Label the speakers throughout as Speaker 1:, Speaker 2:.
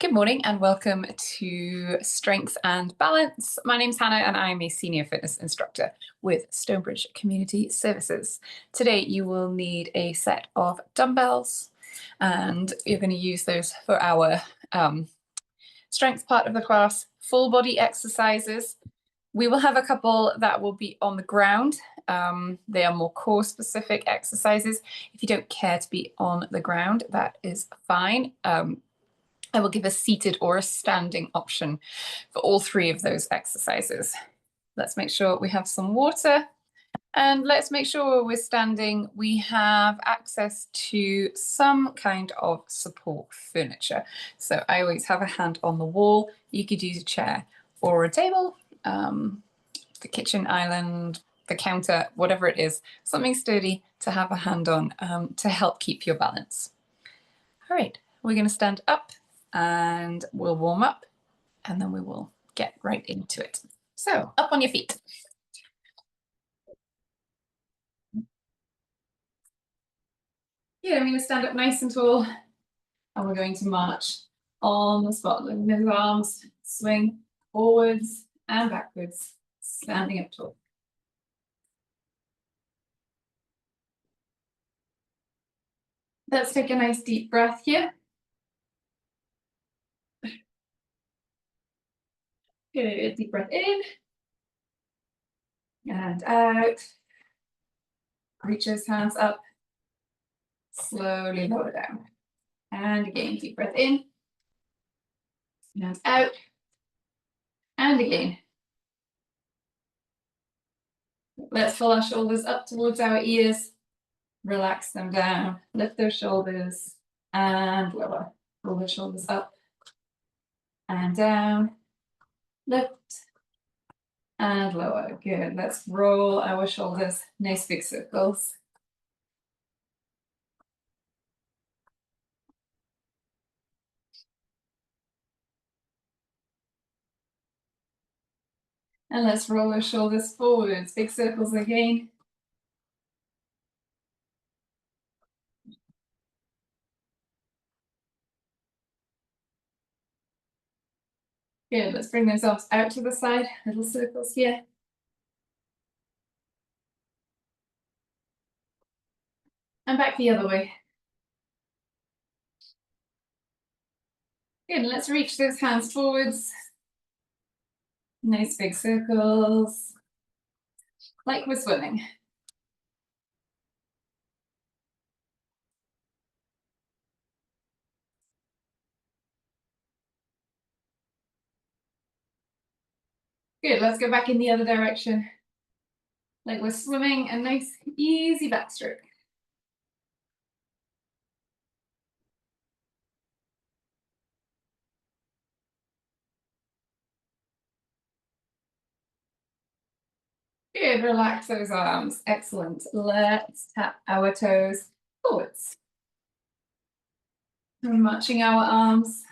Speaker 1: Good morning and welcome to Strength and Balance. My name's Hannah and I'm a senior fitness instructor with Stonebridge Community Services. Today you will need a set of dumbbells and you're going to use those for our strength part of the class. Full body exercises. We will have a couple that will be on the ground. They are more core specific exercises. If you don't care to be on the ground, that is fine. I will give a seated or a standing option for all three of those exercises. Let's make sure we have some water, and let's make sure we're standing. We have access to some kind of support furniture. So I always have a hand on the wall. You could use a chair or a table, the kitchen island, the counter, whatever it is, something sturdy to have a hand on to help keep your balance. All right, we're going to stand up and we'll warm up and then we will get right into it. So up on your feet. Yeah, I'm going to stand up nice and tall and we're going to march on the spot. Letting those arms swing forwards and backwards, standing up tall. Let's take a nice deep breath here. Good, deep breath in and out. Reach those hands up. Slowly lower down. And again, deep breath in and out. And again. Let's pull our shoulders up towards our ears. Relax them down. Lift those shoulders and lower. Pull the shoulders up and down. Lift and lower. Good. Let's roll our shoulders. Nice big circles. And let's roll our shoulders forwards. Big circles again. Good. Let's bring those arms out to the side. Little circles here. And back the other way. Good. Let's reach those hands forwards. Nice big circles. Like we're swimming. Good, let's go back in the other direction. Like we're swimming, a nice, easy backstroke. Good, relax those arms. Excellent. Let's tap our toes forwards. And we're marching our arms.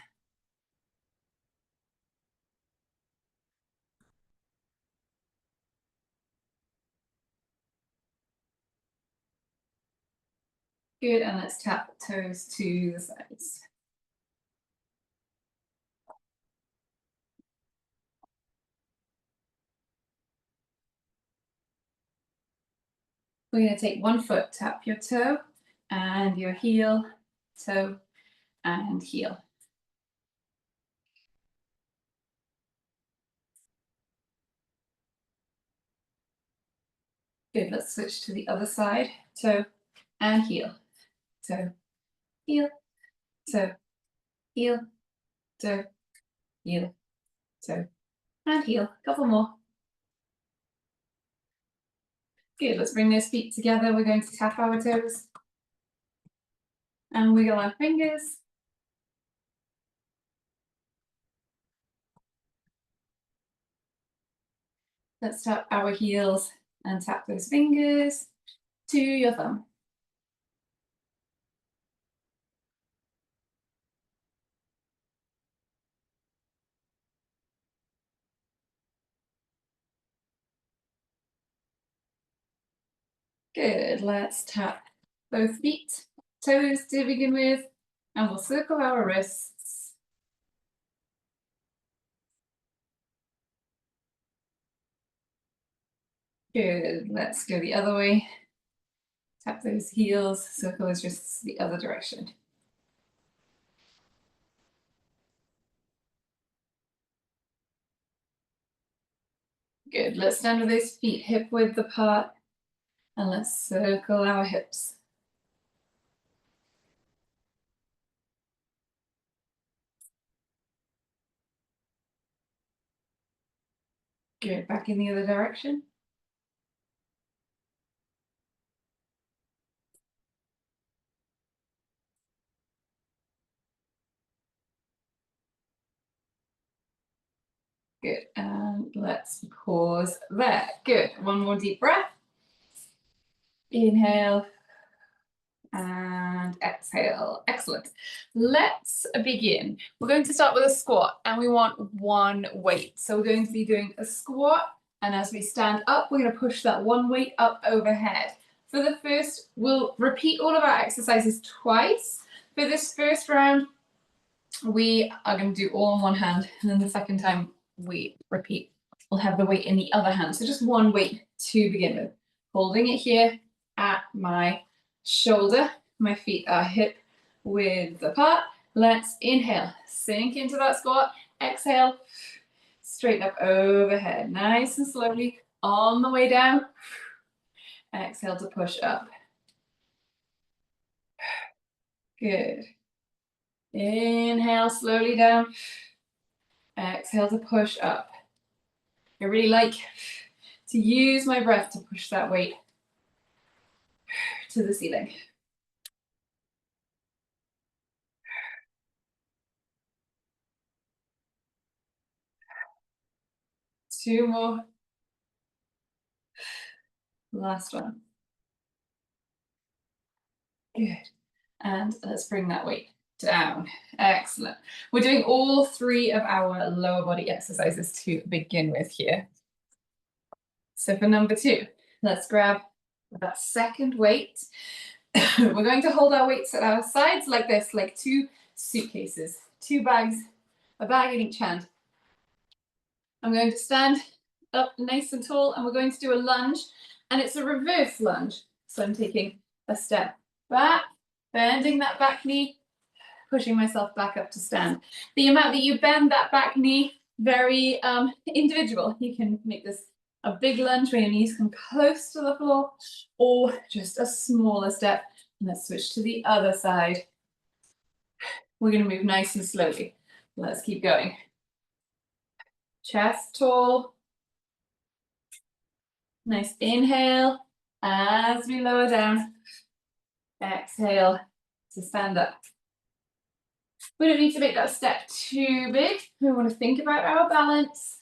Speaker 1: Good, and let's tap toes to the sides. We're going to take one foot, tap your toe and your heel, toe and heel. Good, let's switch to the other side, toe and heel, toe, heel, toe, heel, toe, heel, toe, and heel. A couple more. Good, let's bring those feet together. We're going to tap our toes and wiggle our fingers. Let's tap our heels and tap those fingers to your thumb. Good, let's tap both feet, toes to begin with, and we'll circle our wrists. Good. Let's go the other way. Tap those heels, circle those wrists the other direction. Good. Let's stand with those feet hip width apart, and let's circle our hips. Good. Back in the other direction. Good. And let's pause there. Good. One more deep breath. Inhale and exhale. Excellent. Let's begin. We're going to start with a squat, and we want one weight. So we're going to be doing a squat, and as we stand up, we're going to push that one weight up overhead. For the first, we'll repeat all of our exercises twice. For this first round, we are going to do all on one hand, and then the second time we repeat, we'll have the weight in the other hand. So just one weight to begin with. Holding it here at my shoulder. My feet are hip width apart. Let's inhale, sink into that squat. Exhale, straighten up overhead. Nice and slowly on the way down. Exhale to push up. Good. Inhale slowly down. Exhale to push up. I really like to use my breath to push that weight to the ceiling. Two more. Last one. Good. And let's bring that weight down. Excellent. We're doing all three of our lower body exercises to begin with here. So for number two, let's grab that second weight. We're going to hold our weights at our sides like this, like two suitcases, two bags, a bag in each hand. I'm going to stand up nice and tall, and we're going to do a lunge, and it's a reverse lunge. So I'm taking a step back, bending that back knee, pushing myself back up to stand. The amount that you bend that back knee, very individual. You can make this a big lunge where your knees come close to the floor, or just a smaller step. Let's switch to the other side. We're going to move nice and slowly. Let's keep going. Chest tall. Nice inhale as we lower down. Exhale to stand up. We don't need to make that step too big. We want to think about our balance.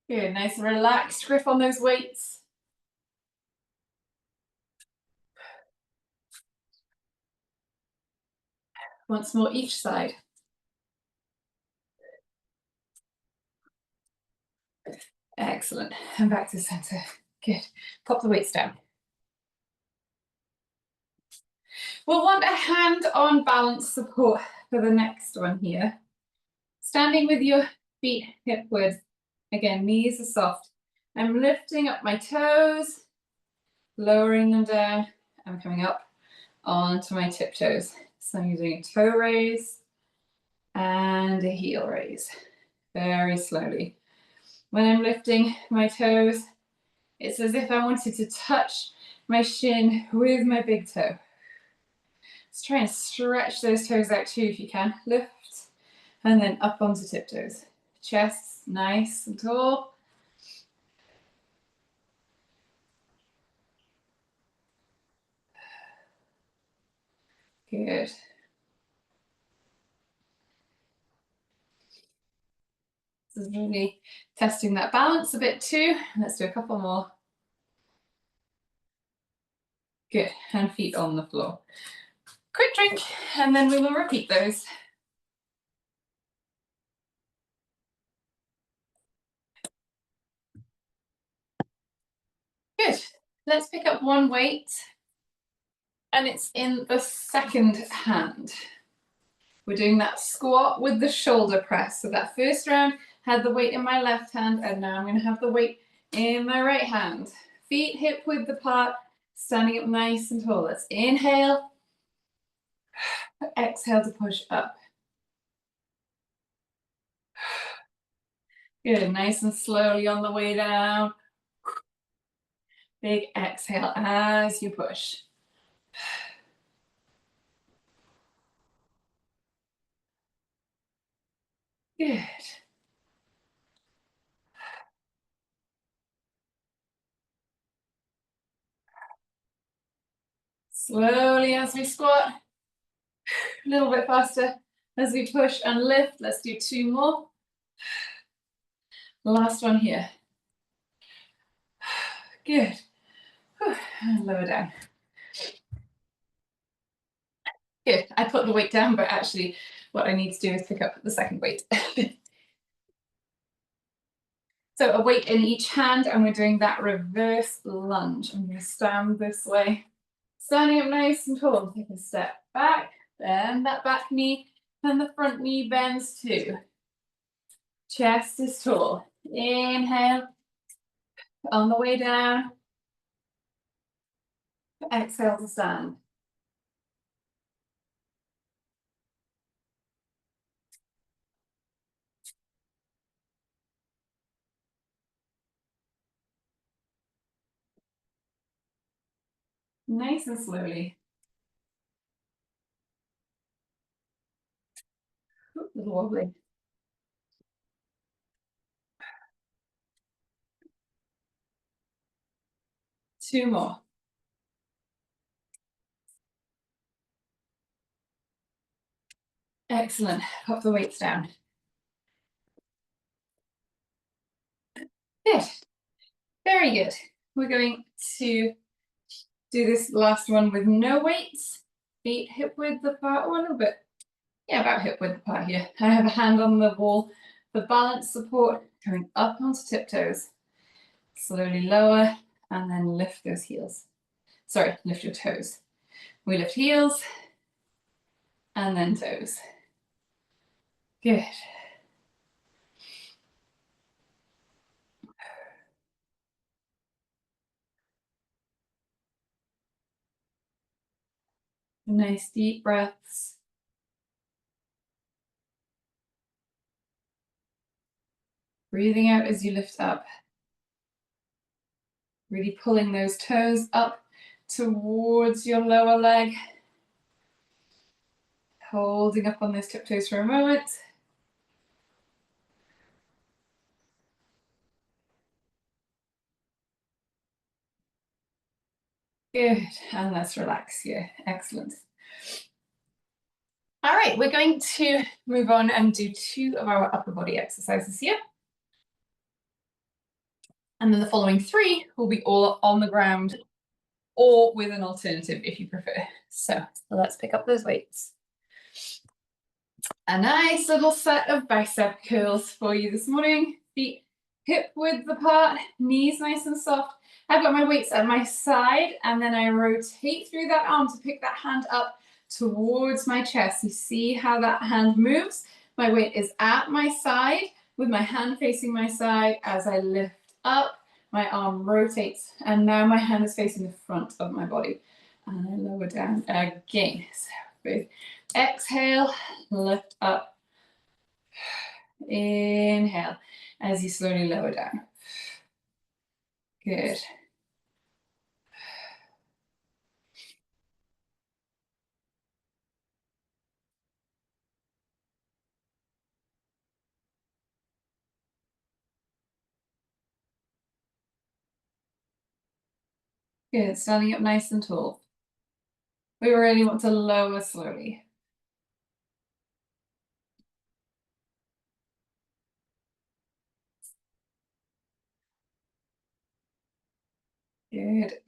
Speaker 1: Good, nice relaxed grip on those weights. Once more each side. Excellent. And back to center. Good. Pop the weights down. We'll want a hand on balance support for the next one here. Standing with your feet hip width. Again, knees are soft. I'm lifting up my toes, lowering them down. I'm coming up onto my tiptoes. So I'm using a toe raise and a heel raise. Very slowly. When I'm lifting my toes, it's as if I wanted to touch my shin with my big toe. Let's try and stretch those toes out too if you can. Lift and then up onto tiptoes. Chest nice and tall. Good. This is really testing that balance a bit too. Let's do a couple more. Good, and feet on the floor. Quick drink, and then we will repeat those. Good. Let's pick up one weight, and it's in the second hand. We're doing that squat with the shoulder press. So that first round had the weight in my left hand, and now I'm going to have the weight in my right hand. Feet hip width apart, standing up nice and tall. Let's inhale, exhale to push up. Good, nice and slowly on the way down. Big exhale as you push. Good. Slowly as we squat. A little bit faster as we push and lift. Let's do 2 more. Last one here. Good. And lower down. Good. I put the weight down, but actually what I need to do is pick up the second weight. So a weight in each hand, and we're doing that reverse lunge. I'm going to stand this way. Standing up nice and tall. Take a step back, bend that back knee, and the front knee bends too. Chest is tall. Inhale. On the way down. Exhale to stand. Nice and slowly. A little wobbly. Two more. Excellent. Pop the weights down. Good. Very good. We're going to do this last one with no weights. Feet hip width apart, or a little bit. Yeah, about hip width apart here. I have a hand on the wall for balance support, going up onto tiptoes. Slowly lower, and then lift those heels. Sorry, lift your toes. We lift heels, and then toes. Good. Nice deep breaths. Breathing out as you lift up. Really pulling those toes up towards your lower leg. Holding up on those tiptoes for a moment. Good, and let's relax here. Excellent. All right, we're going to move on and do 2 of our upper body exercises here. And then the following 3 will be all on the ground or with an alternative if you prefer. So let's pick up those weights. A nice little set of bicep curls for you this morning. Feet hip width apart, knees nice and soft. I've got my weights at my side, and then I rotate through that arm to pick that hand up towards my chest. You see how that hand moves? My weight is at my side with my hand facing my side. As I lift up, my arm rotates, and now my hand is facing the front of my body. And I lower down again. So both exhale, lift up. Inhale as you slowly lower down. Good. Good. Standing up nice and tall. We really want to lower slowly. Good.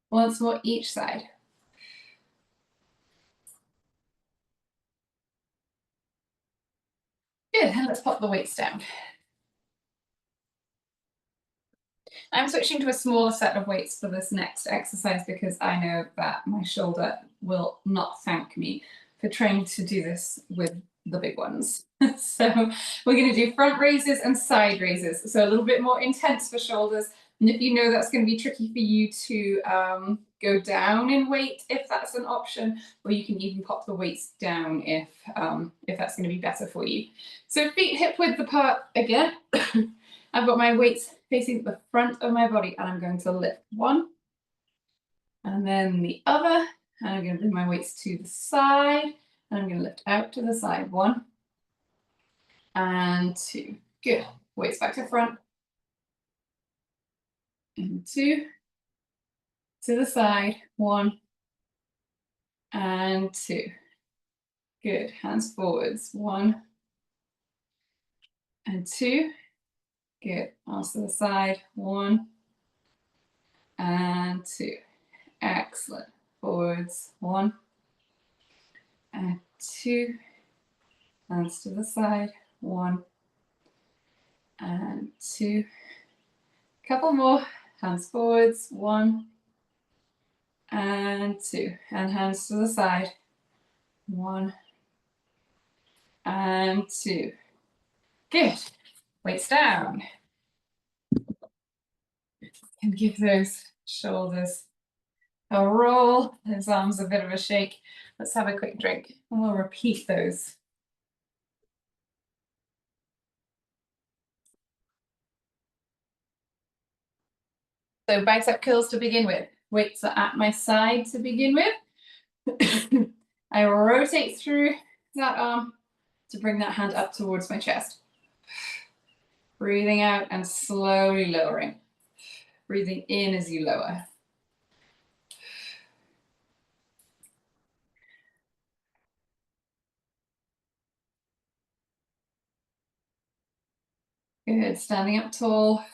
Speaker 1: Once more each side. Good. And let's pop the weights down. I'm switching to a smaller set of weights for this next exercise because I know that my shoulder will not thank me for trying to do this with the big ones. So we're going to do front raises and side raises. So a little bit more intense for shoulders. And if you know that's going to be tricky for you to go down in weight, if that's an option, or you can even pop the weights down if that's going to be better for you. So feet hip width apart again. I've got my weights facing the front of my body and I'm going to lift one and then the other, and I'm going to bring my weights to the side and I'm going to lift out to the side, one and two. Good. Weights back to front and two, to the side, one and two. Good. Hands forwards, one and two. Good. Arms to the side, one and two. Excellent. Forwards, one and two. Hands to the side, one and two. Couple more. Hands forwards, one and two. And hands to the side, one and two. Good. Weights down. And give those shoulders a roll, those arms a bit of a shake. Let's have a quick drink and we'll repeat those. So bicep curls to begin with. Weights are at my side to begin with. I rotate through that arm to bring that hand up towards my chest. Breathing out and slowly lowering. Breathing in as you lower. Good, standing up tall.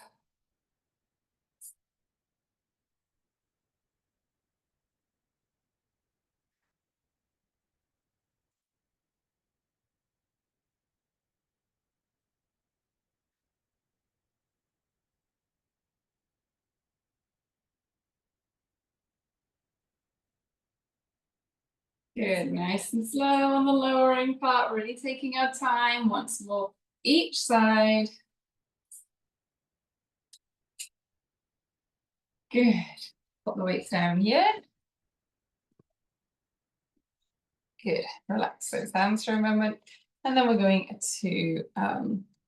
Speaker 1: Good, nice and slow on the lowering part, really taking our time. Once more, each side. Good. Put the weights down here. Good. Relax those hands for a moment. And then we're going to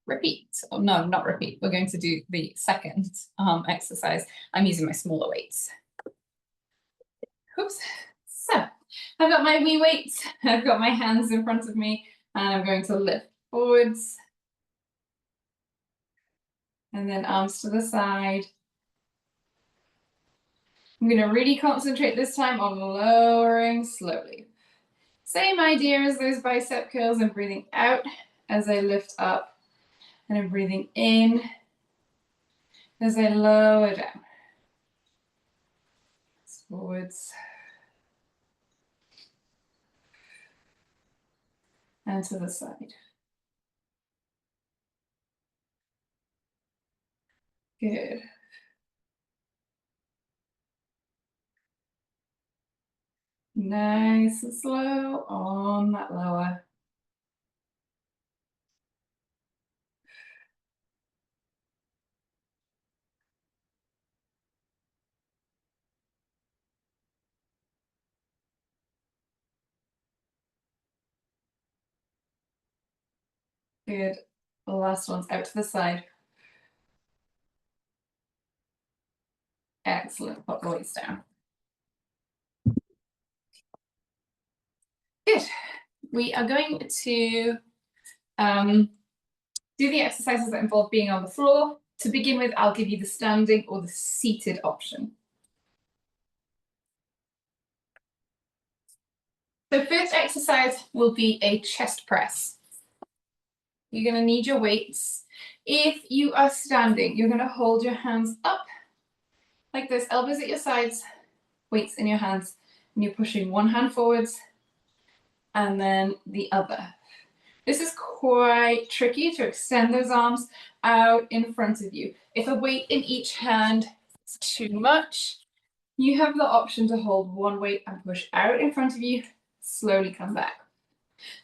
Speaker 1: repeat. Or no, not repeat. We're going to do the second exercise. I'm using my smaller weights. Oops. So I've got my wee weights. I've got my hands in front of me. And I'm going to lift forwards. And then arms to the side. I'm going to really concentrate this time on lowering slowly. Same idea as those bicep curls. I'm breathing out as I lift up, and I'm breathing in as I lower down. Forwards and to the side. Good. Nice and slow on that lower. Good. The last one's out to the side. Excellent. Put the weights down. Good. We are going to do the exercises that involve being on the floor. To begin with, I'll give you the standing or the seated option. So first exercise will be a chest press. You're going to need your weights. If you are standing, you're going to hold your hands up like this, elbows at your sides, weights in your hands, and you're pushing one hand forwards and then the other. This is quite tricky to extend those arms, out in front of you. If a weight in each hand is too much, you have the option to hold one weight and push out in front of you, slowly come back.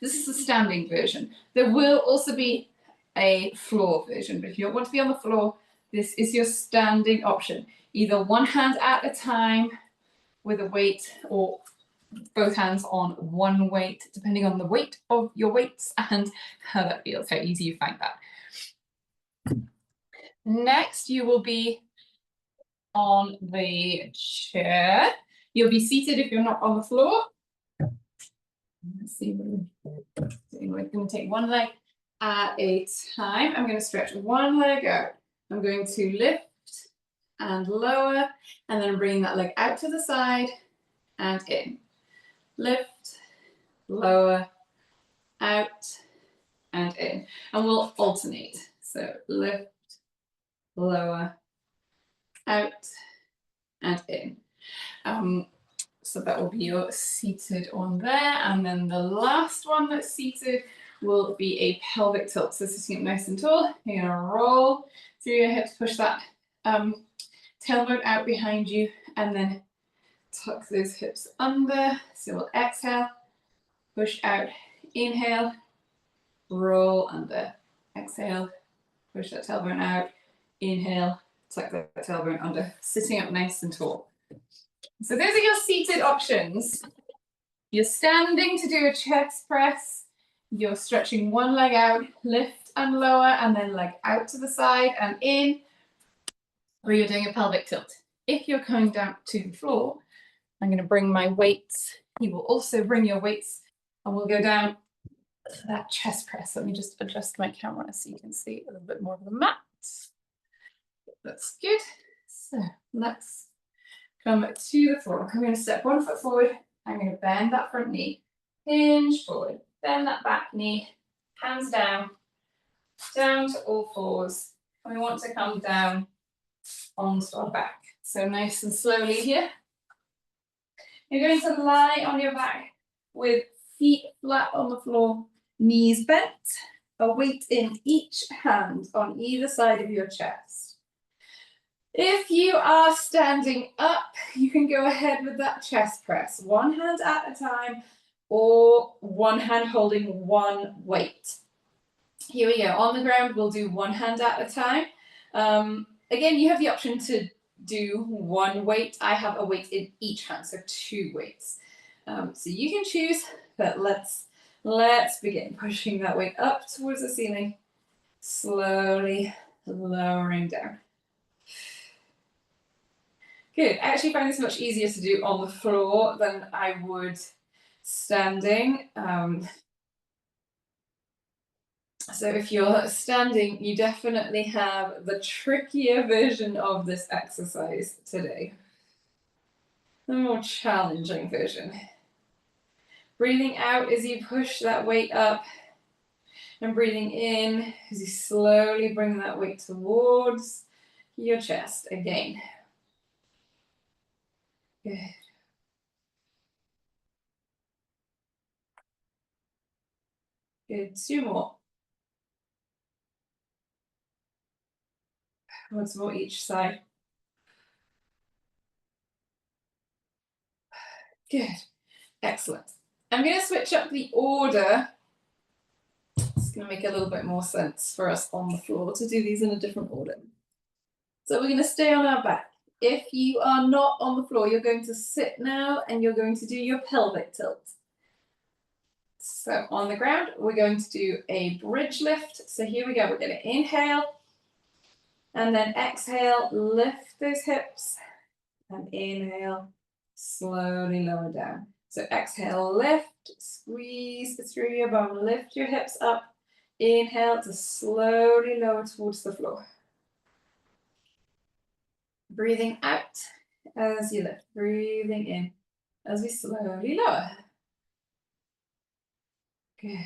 Speaker 1: This is the standing version. There will also be a floor version, but if you don't want to be on the floor, this is your standing option. Either one hand at a time with a weight, or both hands on one weight, depending on the weight of your weights and how that feels, how easy you find that. Next, you will be on the chair. You'll be seated if you're not on the floor. Let's see, we're going to take one leg at a time. I'm going to stretch one leg out. I'm going to lift and lower, and then I'm bringing that leg out to the side and in. Lift, lower, out, and in. And we'll alternate. So lift, lower, out, and in. So that will be your seated on there. And then the last one that's seated will be a pelvic tilt. So sitting up nice and tall, you're gonna roll through your hips, push that tailbone out behind you, and then tuck those hips under. So we'll exhale, push out, inhale, roll under, exhale, push that tailbone out, inhale, tuck that tailbone under, sitting up nice and tall. So those are your seated options. You're standing to do a chest press. You're stretching one leg out, lift and lower, and then leg out to the side and in, or you're doing a pelvic tilt. If you're coming down to the floor, I'm going to bring my weights. You will also bring your weights, and we'll go down to that chest press. Let me just adjust my camera so you can see a little bit more of the mat. That's good. So let's come to the floor. I'm going to step 1 foot forward. I'm going to bend that front knee, hinge forward, bend that back knee, hands down, down to all fours. And we want to come down onto our back. So nice and slowly here. You're going to lie on your back with feet flat on the floor, knees bent, a weight in each hand on either side of your chest. If you are standing up, you can go ahead with that chest press, one hand at a time, or one hand holding one weight. Here we go. On the ground, we'll do one hand at a time. Again, you have the option to do one weight. I have a weight in each hand, so 2 weights. So you can choose, but let's begin pushing that weight up towards the ceiling, slowly lowering down. Good. I actually find this much easier to do on the floor than I would standing. So if you're standing, you definitely have the trickier version of this exercise today. The more challenging version. Breathing out as you push that weight up, and breathing in as you slowly bring that weight towards your chest again. Good. Good. 2 more. Once more each side. Good. Excellent. I'm going to switch up the order. It's going to make a little bit more sense for us on the floor to do these in a different order. So we're going to stay on our back. If you are not on the floor, you're going to sit now and you're going to do your pelvic tilt. So on the ground, we're going to do a bridge lift. So here we go. We're going to inhale and then exhale, lift those hips, and inhale, slowly lower down. So exhale, lift, squeeze through your bum, lift your hips up. Inhale to slowly lower towards the floor. Breathing out as you lift, breathing in as we slowly lower. Good.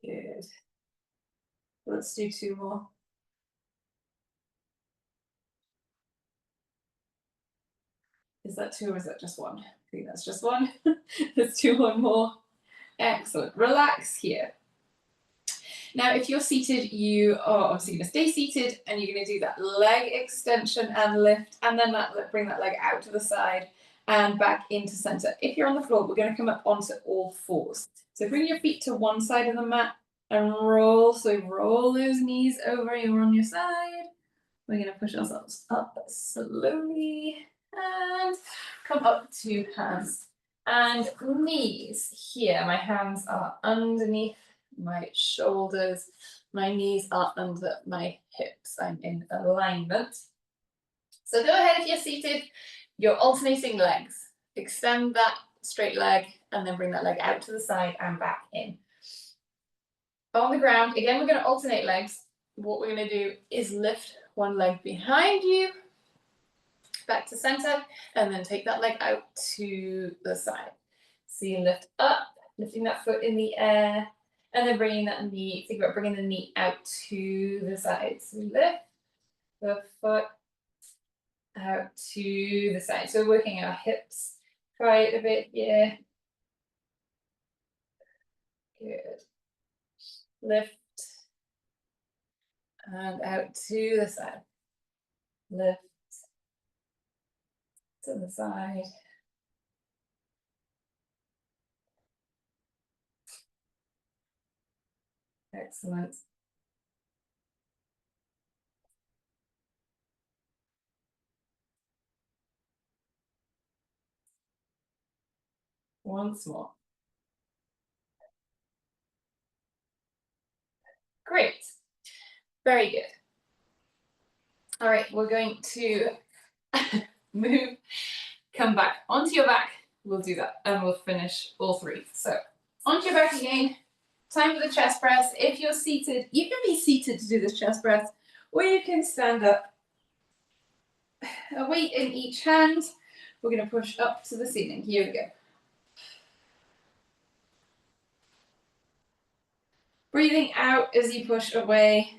Speaker 1: Good. Let's do 2 more. Is that two or is that just one? I think that's just one. Let's do one more. Excellent. Relax here. Now, if you're seated, you are obviously going to stay seated and you're going to do that leg extension and lift, and then bring that leg out to the side and back into center. If you're on the floor, we're going to come up onto all fours. So bring your feet to one side of the mat and roll. So roll those knees over. You're on your side. We're going to push ourselves up slowly and come up to hands and knees. Here, my hands are underneath my shoulders. My knees are under my hips. I'm in alignment. So go ahead if you're seated. You're alternating legs. Extend that straight leg and then bring that leg out to the side and back in. On the ground, again, we're going to alternate legs. What we're going to do is lift one leg behind you, back to center, and then take that leg out to the side. So you lift up, lifting that foot in the air, and then bringing that knee, think about bringing the knee out to the side. So lift the foot out to the side. So we're working our hips quite a bit here. Good. Lift and out to the side. Lift to the side. Excellent. Once more. Great. Very good. All right, we're going to move, come back onto your back. We'll do that and we'll finish all three. So onto your back again. Time for the chest press. If you're seated, you can be seated to do this chest press, or you can stand up. A weight in each hand. We're going to push up to the ceiling. Here we go. Breathing out as you push away.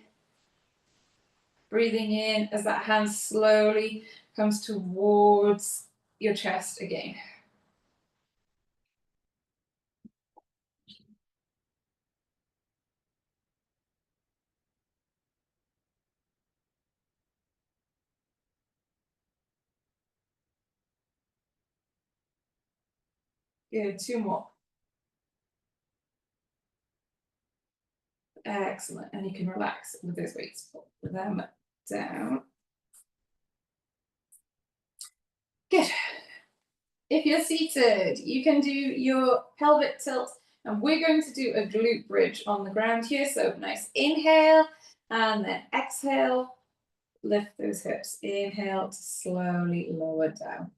Speaker 1: Breathing in as that hand slowly comes towards your chest again. Good, two more. Excellent, and you can relax with those weights. Put them down. Good. If you're seated, you can do your pelvic tilt, and we're going to do a glute bridge on the ground here. So nice inhale, and then exhale. Lift those hips. Inhale to slowly lower down.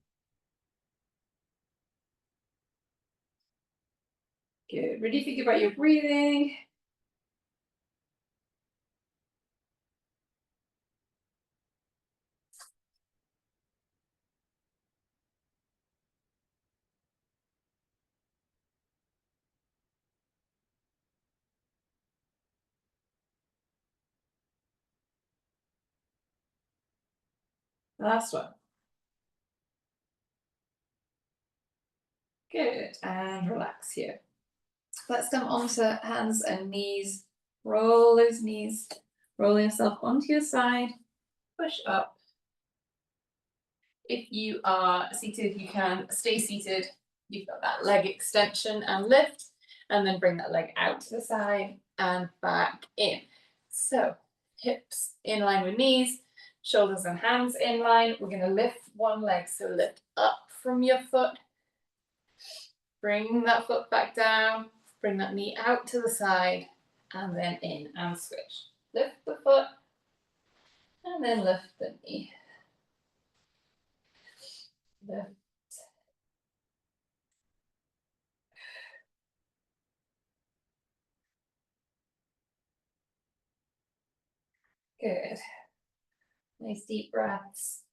Speaker 1: Good. Really think about your breathing. Last one. Good. And relax here. Let's come onto hands and knees. Roll those knees. Roll yourself onto your side. Push up. If you are seated, you can stay seated. You've got that leg extension and lift, and then bring that leg out to the side and back in. So hips in line with knees, shoulders and hands in line. We're going to lift one leg. So lift up from your foot. Bring that foot back down. Bring that knee out to the side and then in and switch. Lift the foot and then lift the knee. Lift. Good. Nice deep breaths.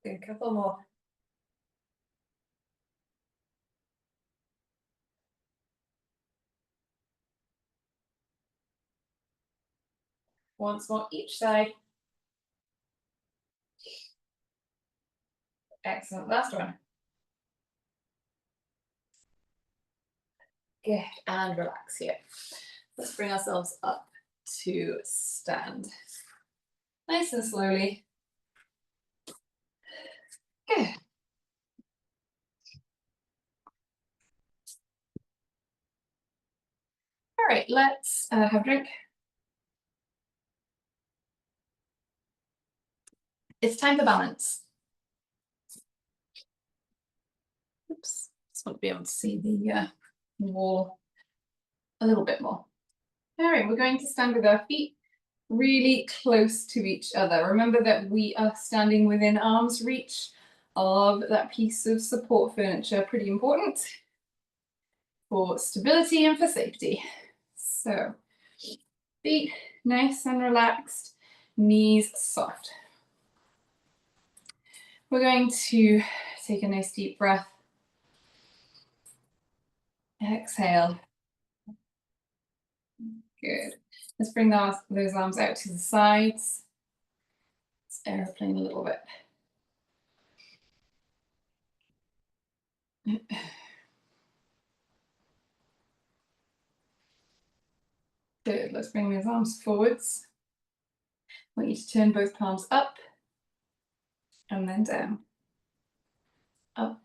Speaker 1: A couple more. Once more each side. Excellent. Last one. Good. And relax here. Let's bring ourselves up to stand. Nice and slowly. Good. All right, let's have a drink. It's time for balance. Oops, just want to be able to see the wall a little bit more. All right, we're going to stand with our feet really close to each other. Remember that we are standing within arm's reach of that piece of support furniture, pretty important for stability and for safety. So, feet nice and relaxed, knees soft. We're going to take a nice deep breath. Exhale. Good. Let's bring those arms out to the sides. Let's airplane a little bit. Good. Let's bring those arms forwards. I want you to turn both palms up and then down. Up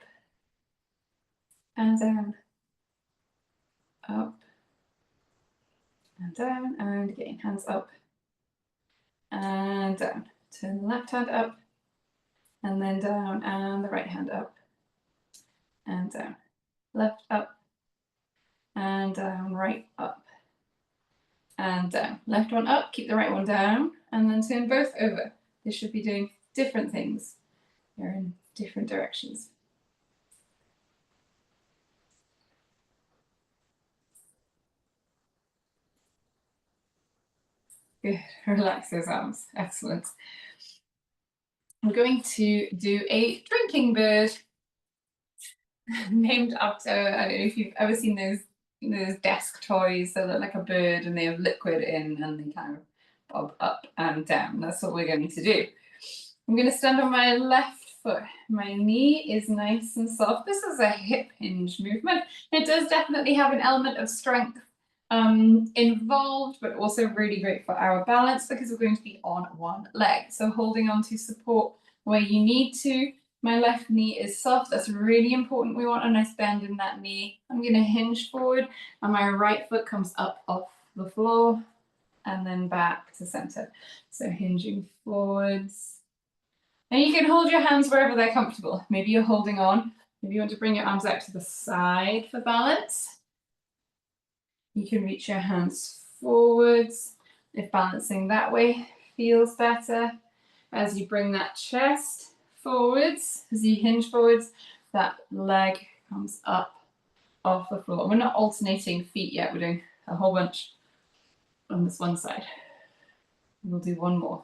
Speaker 1: and down. Up and down. And again, hands up and down. Turn the left hand up and then down, and the right hand up and down. Left up and down, right up and down. Left one up, keep the right one down, and then turn both over. This should be doing different things. They're in different directions. Good. Relax those arms. Excellent. We're going to do a drinking bird named after, I don't know if you've ever seen those desk toys that look like a bird and they have liquid in and they kind of bob up and down. That's what we're going to do. I'm going to stand on my left foot. My knee is nice and soft. This is a hip hinge movement. It does definitely have an element of strength involved, but also really great for our balance because we're going to be on one leg. So holding on to support where you need to. My left knee is soft. That's really important. We want a nice bend in that knee. I'm going to hinge forward and my right foot comes up off the floor and then back to center. So hinging forwards. And you can hold your hands wherever they're comfortable. Maybe you're holding on. Maybe you want to bring your arms out to the side for balance. You can reach your hands forwards if balancing that way feels better. As you bring that chest forwards, as you hinge forwards, that leg comes up off the floor. We're not alternating feet yet. We're doing a whole bunch on this one side. We'll do one more.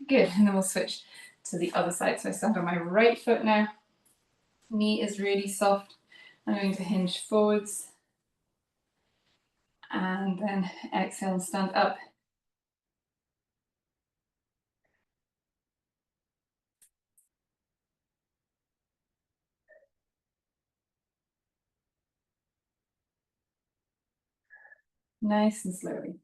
Speaker 1: Good, and then we'll switch to the other side. So I stand on my right foot now. Knee is really soft. I'm going to hinge forwards. And then exhale and stand up. Nice and slowly.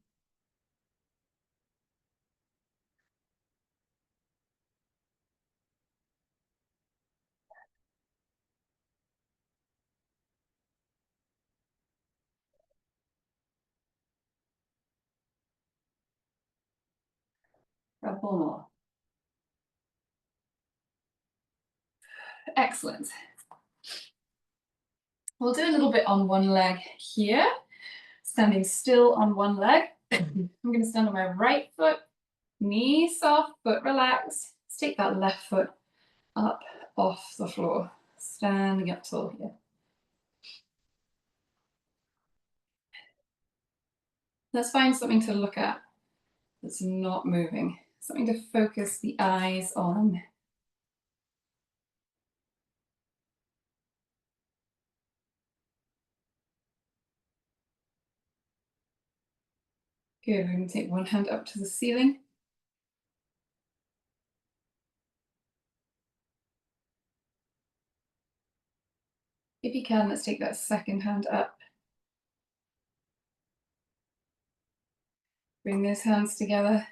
Speaker 1: Couple more. Excellent. We'll do a little bit on one leg here. Standing still on one leg. I'm going to stand on my right foot, knee soft, foot relaxed. Let's take that left foot up off the floor. Standing up tall here. Let's find something to look at that's not moving. Something to focus the eyes on. Good, we're going to take one hand up to the ceiling. If you can, let's take that second hand up. Bring those hands together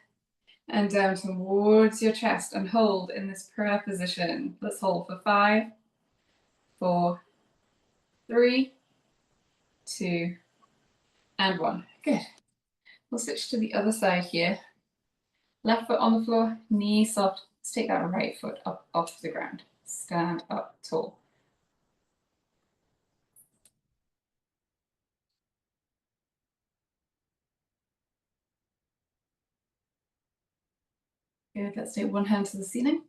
Speaker 1: and down towards your chest and hold in this prayer position. Let's hold for 5, 4, 3, 2, and 1. Good. We'll switch to the other side here. Left foot on the floor, knee soft. Let's take that right foot up off the ground. Stand up tall. Good. Let's take one hand to the ceiling.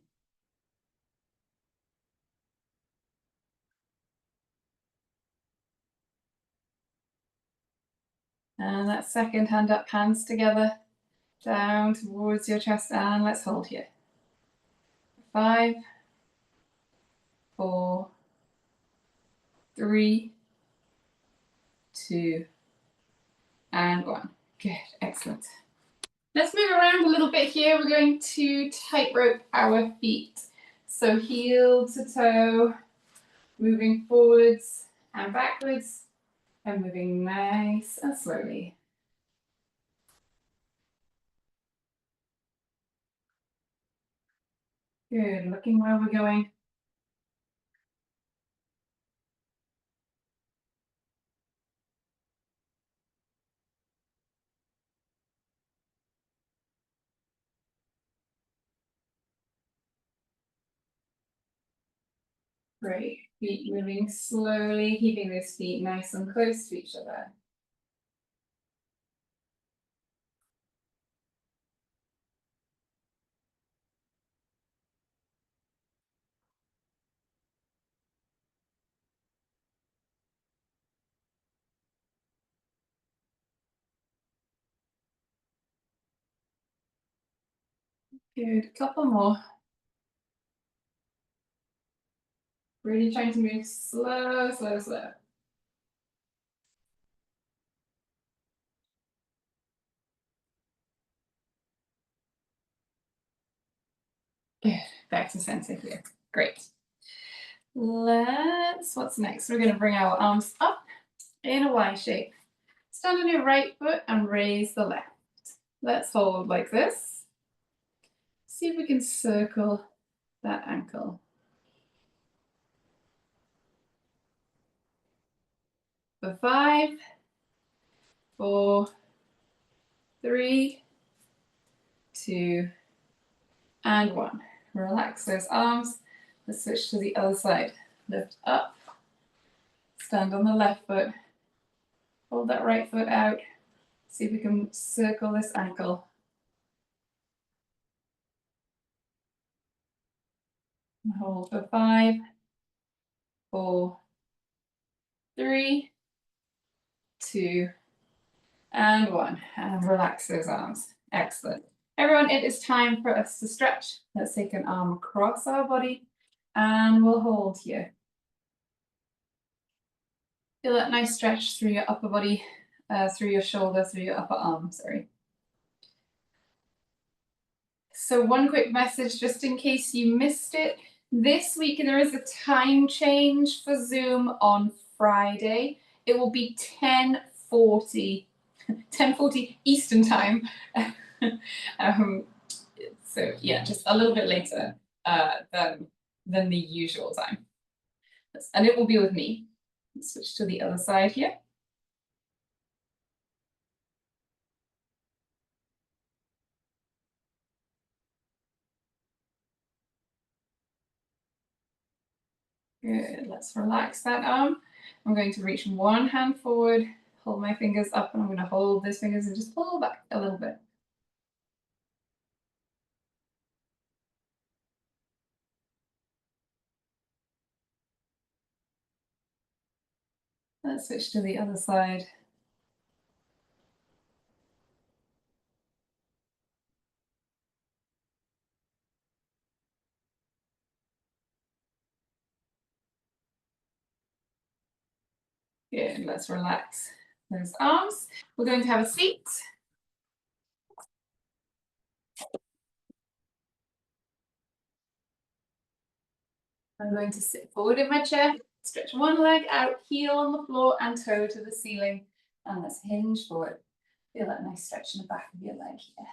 Speaker 1: And that second hand up, hands together, down towards your chest, and let's hold here. 5, 4, 3, 2, and 1. Good, excellent. Let's move around a little bit here. We're going to tightrope our feet. So heel to toe, moving forwards and backwards, and moving nice and slowly. Good, looking where we're going. Great, feet moving slowly, keeping those feet nice and close to each other. Good, couple more. Really trying to move slow, slow, slow. Good, back to center here. Great. What's next? We're going to bring our arms up in a Y shape. Stand on your right foot and raise the left. Let's hold like this. See if we can circle that ankle. For 5, 4, 3, 2, and 1. Relax those arms. Let's switch to the other side. Lift up. Stand on the left foot. Hold that right foot out. See if we can circle this ankle. Hold for 5, 4, 3, 2, and 1. And relax those arms. Excellent. Everyone, it is time for us to stretch. Let's take an arm across our body and we'll hold here. Feel that nice stretch through your upper body, through your shoulder, through your upper arm, sorry. So one quick message, just in case you missed it. This week there is a time change for Zoom on Friday. It will be 10:40 Eastern time. So yeah, just a little bit later than the usual time. And it will be with me. Let's switch to the other side here. Good, let's relax that arm. I'm going to reach one hand forward, hold my fingers up, and I'm going to hold those fingers and just pull back a little bit. Let's switch to the other side. Good, let's relax those arms. We're going to have a seat. I'm going to sit forward in my chair, stretch one leg out, heel on the floor and toe to the ceiling. And let's hinge forward. Feel that nice stretch in the back of your leg here.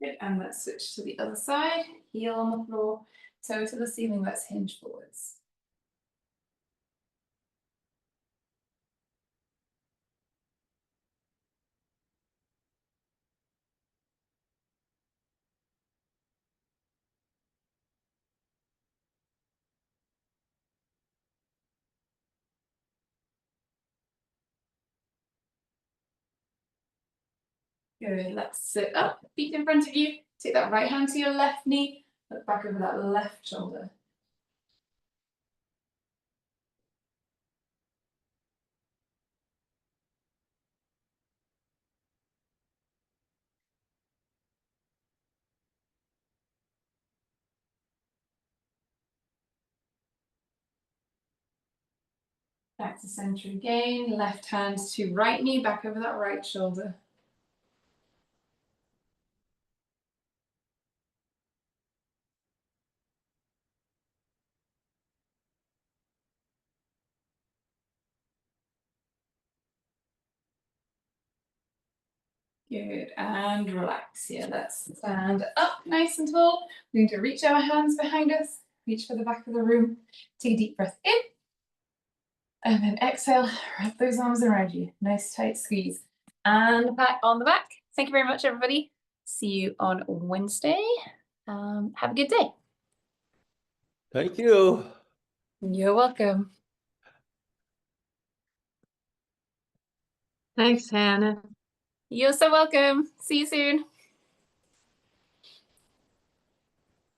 Speaker 1: Good, and let's switch to the other side. Heel on the floor, toe to the ceiling, let's hinge forwards. Good, let's sit up, feet in front of you. Take that right hand to your left knee, look back over that left shoulder. Back to center again, left hand to right knee, back over that right shoulder. Good, and relax here. Let's stand up nice and tall. We're going to reach our hands behind us, reach for the back of the room. Take a deep breath in, and then exhale, wrap those arms around you. Nice tight squeeze. And pat on the back. Thank you very much, everybody. See you on Wednesday. Have a good day.
Speaker 2: Thank you.
Speaker 1: You're welcome.
Speaker 3: Thanks, Hannah.
Speaker 1: You're so welcome. See you soon.